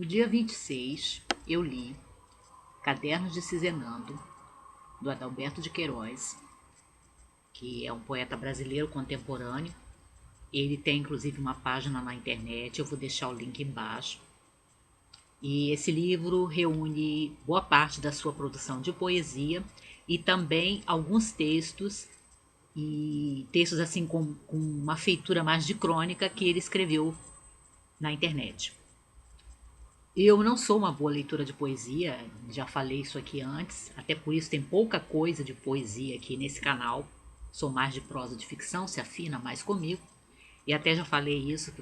No dia 26, eu li Cadernos de Cizenando, do Adalberto de Queiroz, que é um poeta brasileiro contemporâneo. Ele tem inclusive uma página na internet, eu vou deixar o link embaixo. E esse livro reúne boa parte da sua produção de poesia e também alguns textos, e textos assim com uma feitura mais de crônica que ele escreveu na internet. Eu não sou uma boa leitora de poesia, já falei isso aqui antes, até por isso tem pouca coisa de poesia aqui nesse canal. Sou mais de prosa de ficção, se afina mais comigo. E até já falei isso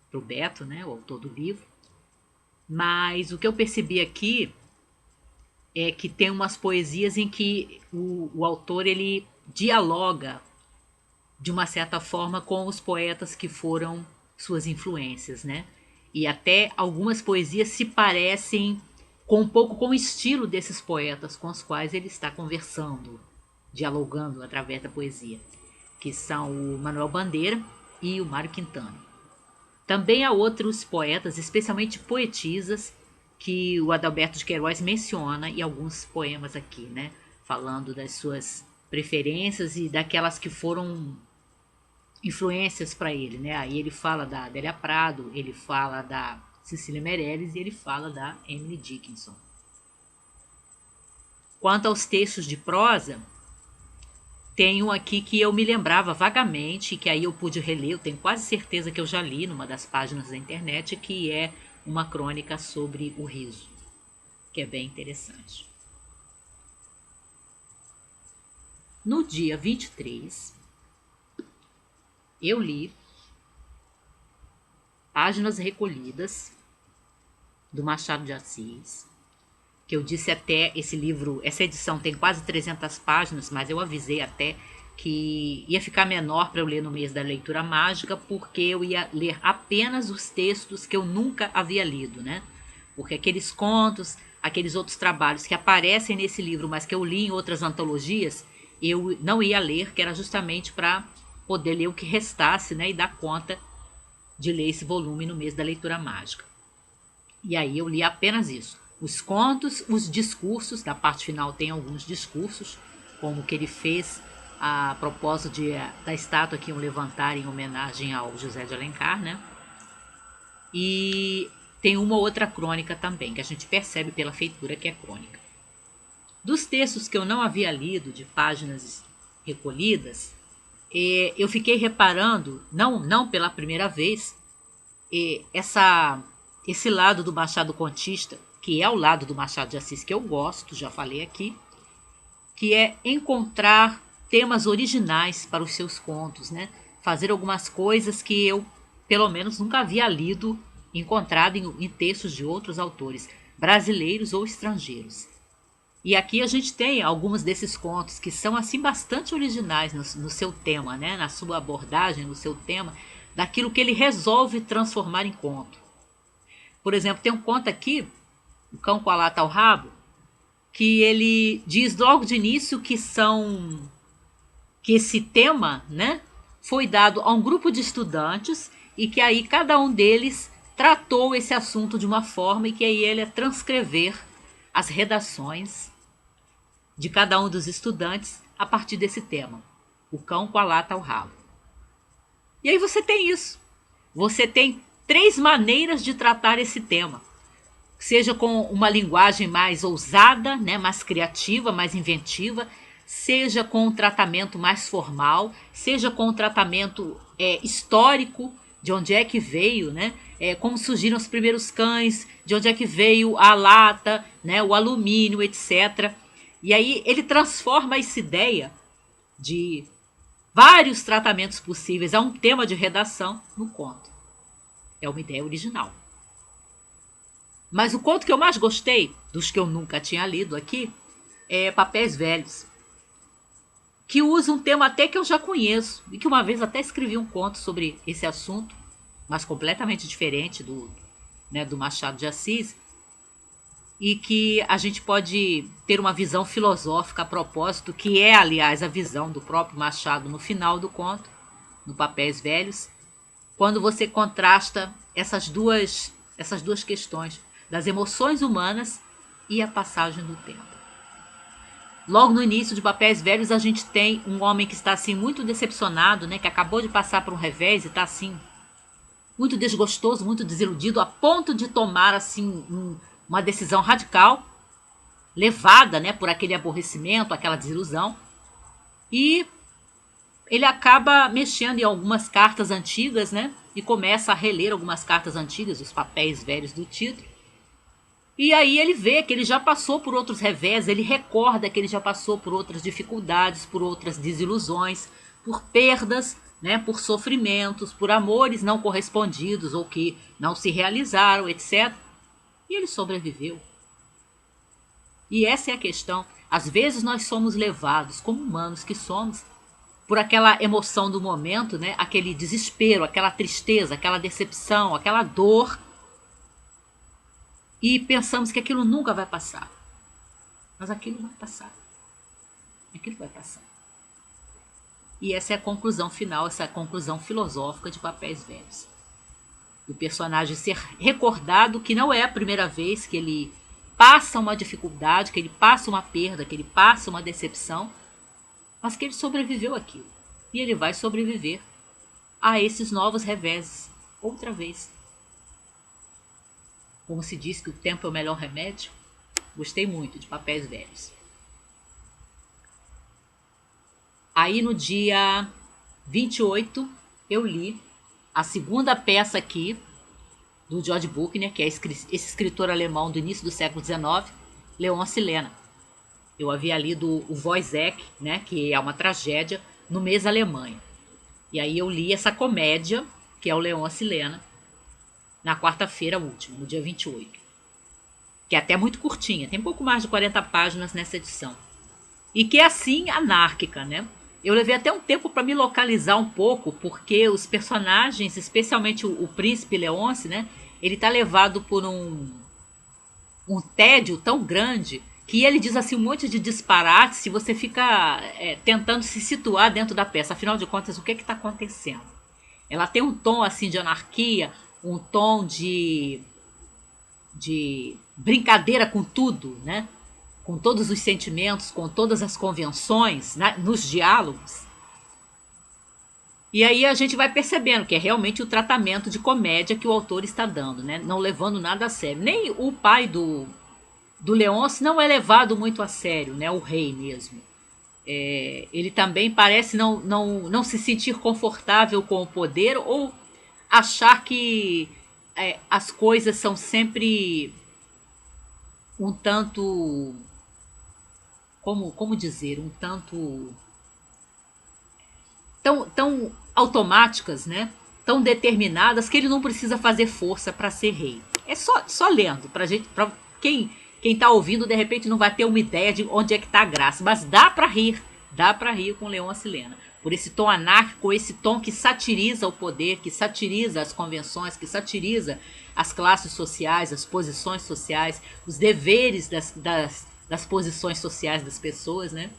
pro Beto, né, o autor do livro. Mas o que eu percebi aqui é que tem umas poesias em que o autor ele dialoga de uma certa forma com os poetas que foram suas influências, né? E até algumas poesias se parecem com um pouco com o estilo desses poetas com os quais ele está conversando, dialogando através da poesia, que são o Manuel Bandeira e o Mário Quintana. Também há outros poetas, especialmente poetisas, que o Adalberto de Queiroz menciona em alguns poemas aqui, né? Falando das suas preferências e daquelas que foram influências para ele, né? Aí ele fala da Adélia Prado, ele fala da Cecília Meirelles e ele fala da Emily Dickinson. Quanto aos textos de prosa, tem um aqui que eu me lembrava vagamente, que aí eu pude reler, eu tenho quase certeza que eu já li numa das páginas da internet, que é uma crônica sobre o riso, que é bem interessante. No dia 23, eu li Páginas Recolhidas, do Machado de Assis, que eu disse até, esse livro, essa edição tem quase 300 páginas, mas eu avisei até que ia ficar menor para eu ler no mês da leitura mágica, porque eu ia ler apenas os textos que eu nunca havia lido, né? Porque aqueles contos, aqueles outros trabalhos que aparecem nesse livro, mas que eu li em outras antologias, eu não ia ler, que era justamente para poder ler o que restasse, né? E dar conta de ler esse volume no mês da leitura mágica. E aí eu li apenas isso. Os contos, os discursos, da parte final tem alguns discursos, como o que ele fez a propósito da estátua que iam levantar em homenagem ao José de Alencar, né? E tem uma outra crônica também, que a gente percebe pela feitura que é crônica. Dos textos que eu não havia lido, de páginas recolhidas, eu fiquei reparando, não pela primeira vez, esse lado do Machado contista, que é o lado do Machado de Assis que eu gosto, já falei aqui, que é encontrar temas originais para os seus contos, né? Fazer algumas coisas que eu, pelo menos, nunca havia lido, encontrado em textos de outros autores, brasileiros ou estrangeiros. E aqui a gente tem alguns desses contos que são assim bastante originais no seu tema, né? Na sua abordagem, no seu tema, daquilo que ele resolve transformar em conto. Por exemplo, tem um conto aqui, O Cão com a Lata ao Rabo, que ele diz logo de início que esse tema, né, foi dado a um grupo de estudantes e que aí cada um deles tratou esse assunto de uma forma e que aí ele ia transcrever as redações de cada um dos estudantes a partir desse tema. O cão com a lata ao rabo. E aí você tem isso. Você tem 3 maneiras de tratar esse tema. Seja com uma linguagem mais ousada, né, mais criativa, mais inventiva, seja com um tratamento mais formal, seja com um tratamento histórico, de onde é que veio, né, como surgiram os primeiros cães, de onde é que veio a lata, né, o alumínio, etc. E aí ele transforma essa ideia de vários tratamentos possíveis a um tema de redação no conto. É uma ideia original. Mas o conto que eu mais gostei, dos que eu nunca tinha lido aqui, é Papéis Velhos, que usa um tema até que eu já conheço, e que uma vez até escrevi um conto sobre esse assunto, mas completamente diferente do Machado de Assis, e que a gente pode ter uma visão filosófica a propósito, que é, aliás, a visão do próprio Machado no final do conto, no Papéis Velhos, quando você contrasta essas duas questões. das emoções humanas e a passagem do tempo. Logo no início de Papéis Velhos, a gente tem um homem que está assim muito decepcionado, né, que acabou de passar por um revés e está assim muito desgostoso, muito desiludido, a ponto de tomar assim uma decisão radical, levada, né, por aquele aborrecimento, aquela desilusão. E ele acaba mexendo em algumas cartas antigas, né, e começa a reler algumas cartas antigas, os papéis velhos do título. E aí ele vê que ele já passou por outros revés, ele recorda que ele já passou por outras dificuldades, por outras desilusões, por perdas, né, por sofrimentos, por amores não correspondidos ou que não se realizaram, etc. E ele sobreviveu. E essa é a questão. Às vezes nós somos levados, como humanos que somos, por aquela emoção do momento, né, aquele desespero, aquela tristeza, aquela decepção, aquela dor, e pensamos que aquilo nunca vai passar. Mas aquilo vai passar. Aquilo vai passar. E essa é a conclusão final, essa é a conclusão filosófica de Papéis Velhos. O personagem ser recordado que não é a primeira vez que ele passa uma dificuldade, que ele passa uma perda, que ele passa uma decepção, mas que ele sobreviveu àquilo. E ele vai sobreviver a esses novos reveses, outra vez. Como se diz que o tempo é o melhor remédio, gostei muito de Papéis Velhos. Aí no dia 28 eu li a segunda peça aqui do George Buchner, que é esse escritor alemão do início do século XIX, Leonce Lena. Eu havia lido o Wojciech, né, que é uma tragédia, no mês Alemanha. E aí eu li essa comédia, que é o Leonce Lena, na quarta-feira última, no dia 28. Que é até muito curtinha, tem pouco mais de 40 páginas nessa edição. E que é assim anárquica, né? Eu levei até um tempo para me localizar um pouco, porque os personagens, especialmente o príncipe Leonce, né? Ele está levado por um tédio tão grande que ele diz assim um monte de disparate se você fica tentando se situar dentro da peça. Afinal de contas, o que está acontecendo? Ela tem um tom assim de anarquia, um tom de brincadeira com tudo, né? Com todos os sentimentos, com todas as convenções, né? Nos diálogos. E aí a gente vai percebendo que é realmente o tratamento de comédia que o autor está dando, né? Não levando nada a sério. Nem o pai do Leonce não é levado muito a sério, né? O rei mesmo. Ele também parece não se sentir confortável com o poder ou achar que as coisas são sempre um tanto, como dizer, um tanto tão automáticas, né? Tão determinadas que ele não precisa fazer força para ser rei. É só lendo, para quem está ouvindo de repente não vai ter uma ideia de onde é que está a graça, mas dá para rir com Leonce Lena. Por esse tom anárquico, esse tom que satiriza o poder, que satiriza as convenções, que satiriza as classes sociais, as posições sociais, os deveres das posições sociais das pessoas, né?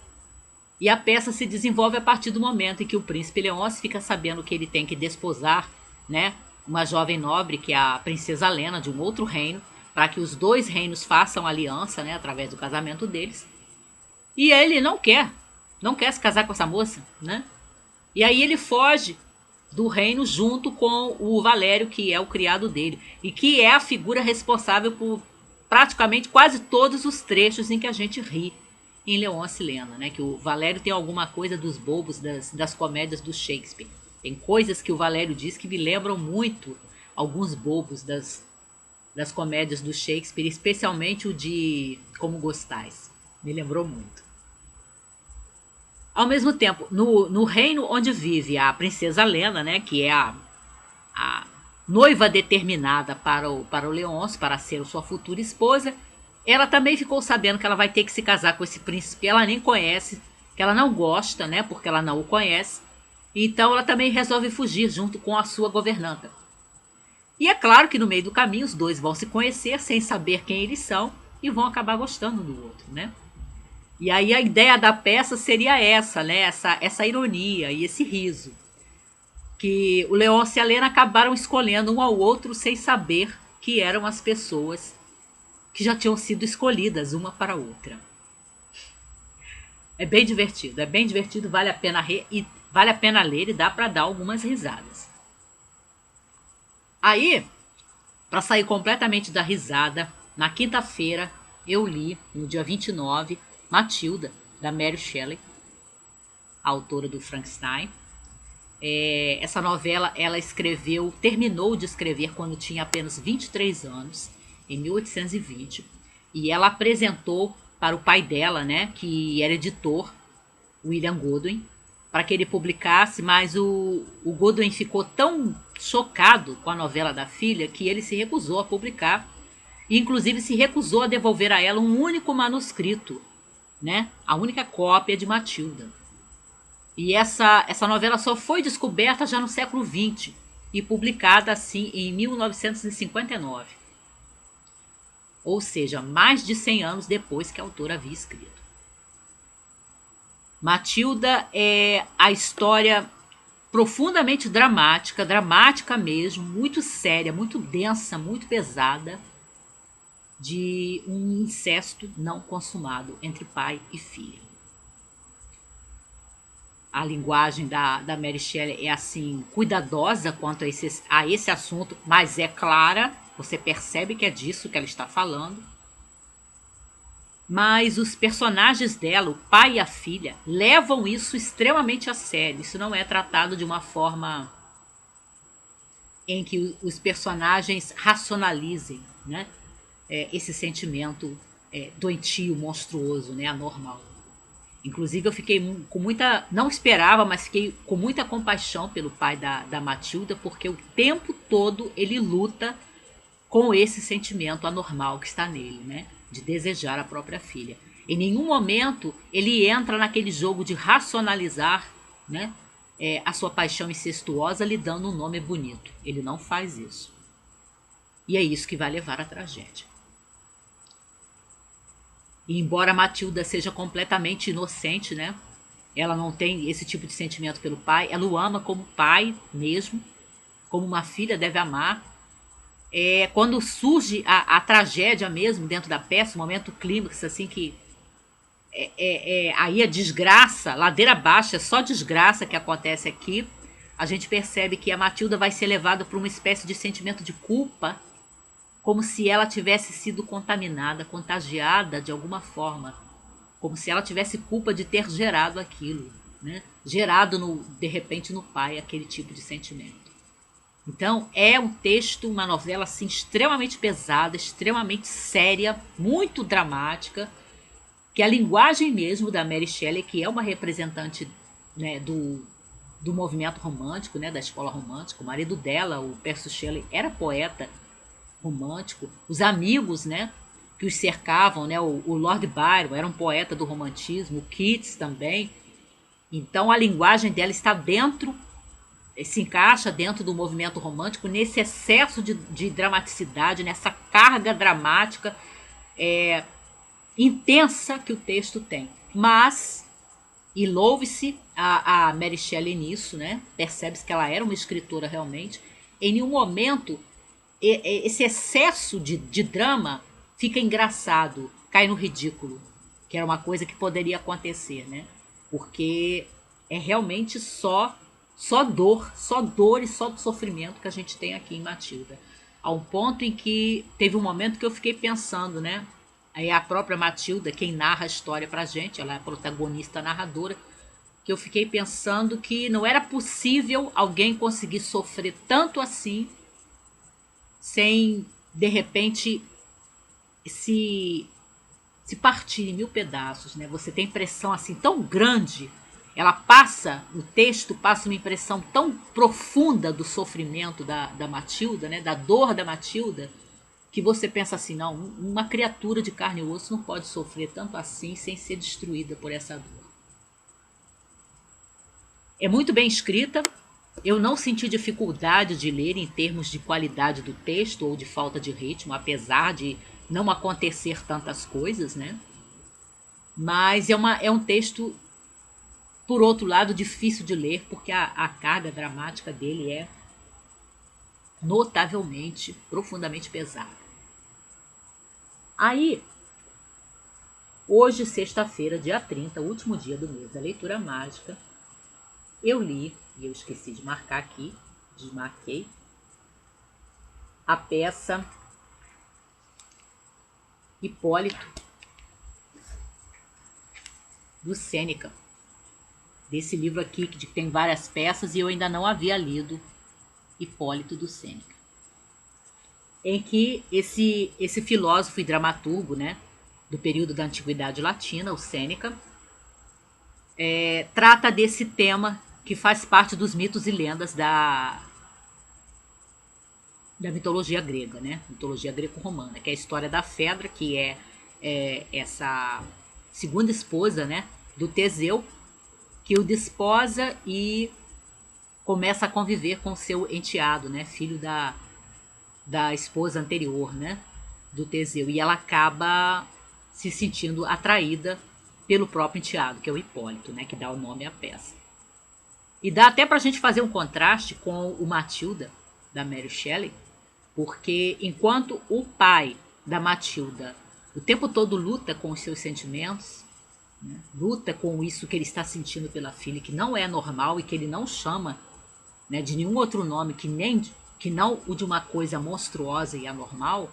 E a peça se desenvolve a partir do momento em que o príncipe Leonce fica sabendo que ele tem que desposar, né, uma jovem nobre, que é a princesa Lena, de um outro reino, para que os dois reinos façam aliança, né, através do casamento deles. E ele não quer se casar com essa moça, né? E aí ele foge do reino junto com o Valério, que é o criado dele, e que é a figura responsável por praticamente quase todos os trechos em que a gente ri em Leonce Lena, né? Que o Valério tem alguma coisa dos bobos das comédias do Shakespeare. Tem coisas que o Valério diz que me lembram muito alguns bobos das comédias do Shakespeare, especialmente o de Como Gostais. Me lembrou muito. Ao mesmo tempo, no reino onde vive a princesa Lena, né, que é a noiva determinada para o Leonce, para ser sua futura esposa, ela também ficou sabendo que ela vai ter que se casar com esse príncipe que ela nem conhece, que ela não gosta, né, porque ela não o conhece. Então ela também resolve fugir junto com a sua governanta. E é claro que no meio do caminho os dois vão se conhecer sem saber quem eles são e vão acabar gostando do outro, né? E aí a ideia da peça seria essa, né? Essa ironia e esse riso. Que o Leonce e a Lena acabaram escolhendo um ao outro sem saber que eram as pessoas que já tinham sido escolhidas uma para a outra. é bem divertido, vale a pena ler e dá para dar algumas risadas. Aí, para sair completamente da risada, na quinta-feira eu li, no dia 29, Matilda, da Mary Shelley, a autora do Frankenstein. Essa novela ela terminou de escrever quando tinha apenas 23 anos, em 1820, e ela apresentou para o pai dela, né, que era editor, William Godwin, para que ele publicasse, mas o Godwin ficou tão chocado com a novela da filha que ele se recusou a publicar, e inclusive se recusou a devolver a ela um único manuscrito, né, a única cópia de Matilda. E essa novela só foi descoberta já no século XX e publicada assim em 1959. Ou seja, mais de 100 anos depois que a autora havia escrito. Matilda é a história profundamente dramática, dramática mesmo, muito séria, muito densa, muito pesada, de um incesto não consumado entre pai e filha. A linguagem da Mary Shelley é assim cuidadosa quanto a esse assunto, mas é clara, você percebe que é disso que ela está falando. Mas os personagens dela, o pai e a filha, levam isso extremamente a sério. Isso não é tratado de uma forma em que os personagens racionalizem, né, esse sentimento doentio, monstruoso, né, anormal. Inclusive eu fiquei com muita, não esperava, mas fiquei com muita compaixão pelo pai da Matilda, porque o tempo todo ele luta com esse sentimento anormal que está nele, né? De desejar a própria filha. Em nenhum momento ele entra naquele jogo de racionalizar, né, a sua paixão incestuosa lhe dando um nome bonito. Ele não faz isso. E é isso que vai levar à tragédia. E embora Matilda seja completamente inocente, né? Ela não tem esse tipo de sentimento pelo pai. Ela o ama como pai mesmo, como uma filha deve amar. Quando surge a tragédia mesmo dentro da peça, o momento clímax, assim, que aí a desgraça, ladeira abaixo, é só desgraça que acontece aqui. A gente percebe que a Matilda vai ser levada por uma espécie de sentimento de culpa, como se ela tivesse sido contaminada, contagiada de alguma forma, como se ela tivesse culpa de ter gerado aquilo, né? Gerado de repente no pai aquele tipo de sentimento. Então é um texto, uma novela assim extremamente pesada, extremamente séria, muito dramática, que a linguagem mesmo da Mary Shelley, que é uma representante, né, do movimento romântico, né, da escola romântica, o marido dela, o Percy Shelley, era poeta romântico, os amigos, né, que os cercavam, né, o Lord Byron era um poeta do romantismo, o Keats também. Então a linguagem dela está dentro, se encaixa dentro do movimento romântico, nesse excesso de dramaticidade, nessa carga dramática intensa que o texto tem. Mas, e louve-se a Mary Shelley nisso, né, percebe-se que ela era uma escritora realmente, em nenhum momento esse excesso de drama fica engraçado, cai no ridículo, que era uma coisa que poderia acontecer, né? Porque é realmente só dor e só sofrimento que a gente tem aqui em Matilda. A um ponto em que teve um momento que eu fiquei pensando, né? É a própria Matilda quem narra a história pra gente, ela é a protagonista narradora, que eu fiquei pensando que não era possível alguém conseguir sofrer tanto assim sem, de repente, se, se partir em mil pedaços, né? Você tem impressão assim tão grande, o texto passa uma impressão tão profunda do sofrimento da Matilda, né? Da dor da Matilda, que você pensa assim, não, uma criatura de carne e osso não pode sofrer tanto assim sem ser destruída por essa dor. É muito bem escrita. Eu não senti dificuldade de ler em termos de qualidade do texto ou de falta de ritmo, apesar de não acontecer tantas coisas, né? Mas é um texto, por outro lado, difícil de ler, porque a carga dramática dele é notavelmente, profundamente pesada. Aí, hoje, sexta-feira, dia 30, último dia do mês da leitura mágica, eu li, e eu esqueci de marcar aqui, desmarquei, a peça Hipólito, do Sêneca, desse livro aqui que tem várias peças, e eu ainda não havia lido Hipólito, do Sêneca, em que esse filósofo e dramaturgo, né, do período da Antiguidade Latina, o Sêneca, trata desse tema que faz parte dos mitos e lendas da mitologia grega, né? Mitologia greco-romana, que é a história da Fedra, que é essa segunda esposa, né, do Teseu, que o desposa e começa a conviver com seu enteado, né, filho da esposa anterior, né, do Teseu, e ela acaba se sentindo atraída pelo próprio enteado, que é o Hipólito, né, que dá o nome à peça. E dá até para a gente fazer um contraste com o Matilda, da Mary Shelley, porque enquanto o pai da Matilda o tempo todo luta com os seus sentimentos, né, luta com isso que ele está sentindo pela filha, que não é normal e que ele não chama, né, de nenhum outro nome que não o de uma coisa monstruosa e anormal,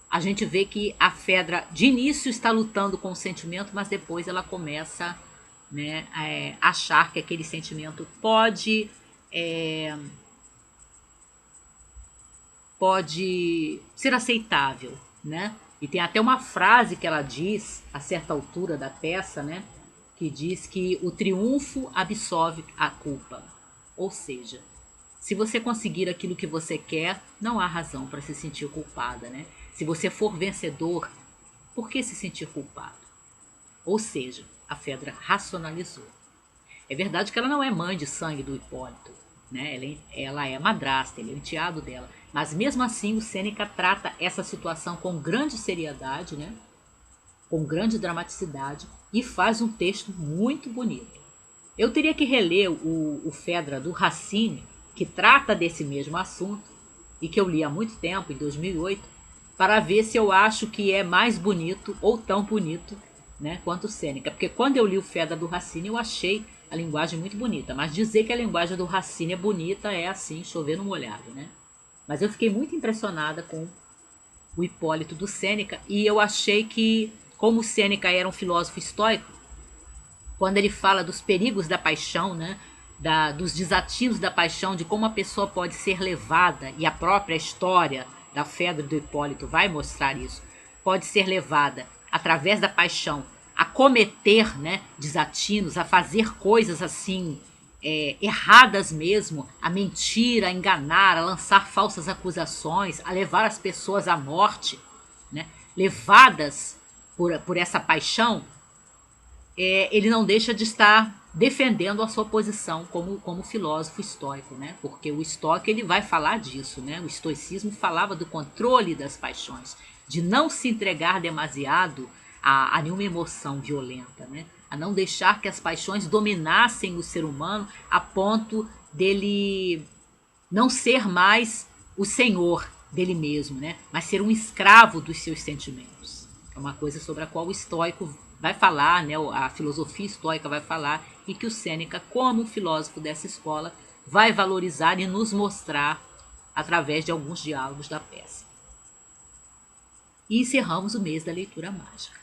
a gente vê que a Fedra de início está lutando com o sentimento, mas depois ela começa, né, a achar que aquele sentimento pode ser aceitável, né? E tem até uma frase que ela diz a certa altura da peça, né, que diz que o triunfo absolve a culpa. Ou seja, se você conseguir aquilo que você quer, não há razão para se sentir culpada, né? Se você for vencedor, por que se sentir culpado? Ou seja, a Fedra racionalizou. É verdade que ela não é mãe de sangue do Hipólito, né? Ela é madrasta, ele é o enteado dela. Mas mesmo assim o Sêneca trata essa situação com grande seriedade, né? Com grande dramaticidade, e faz um texto muito bonito. Eu teria que reler o Fedra do Racine, que trata desse mesmo assunto, e que eu li há muito tempo, em 2008, para ver se eu acho que é mais bonito ou tão bonito, né, quanto o Sêneca. Porque quando eu li o Fedra do Racine, eu achei a linguagem muito bonita. Mas dizer que a linguagem do Racine é bonita é assim, chover no molhado, né? Mas eu fiquei muito impressionada com o Hipólito do Sêneca, e eu achei que, como o Sêneca era um filósofo estoico, quando ele fala dos perigos da paixão, né, dos desatinos da paixão, de como a pessoa pode ser levada, e a própria história da Fedra do Hipólito vai mostrar isso, pode ser levada através da paixão a cometer, né, desatinos, a fazer coisas assim erradas mesmo, a mentir, a enganar, a lançar falsas acusações, a levar as pessoas à morte, né, levadas por essa paixão, ele não deixa de estar defendendo a sua posição como filósofo estoico, né? Porque o estoico ele vai falar disso, né? O estoicismo falava do controle das paixões, de não se entregar demasiado a nenhuma emoção violenta, né? A não deixar que as paixões dominassem o ser humano a ponto dele não ser mais o senhor dele mesmo, né? Mas ser um escravo dos seus sentimentos. É uma coisa sobre a qual o estoico vai falar, né? A filosofia estoica vai falar, e que o Sêneca, como filósofo dessa escola, vai valorizar e nos mostrar através de alguns diálogos da peça. E encerramos o mês da leitura mágica.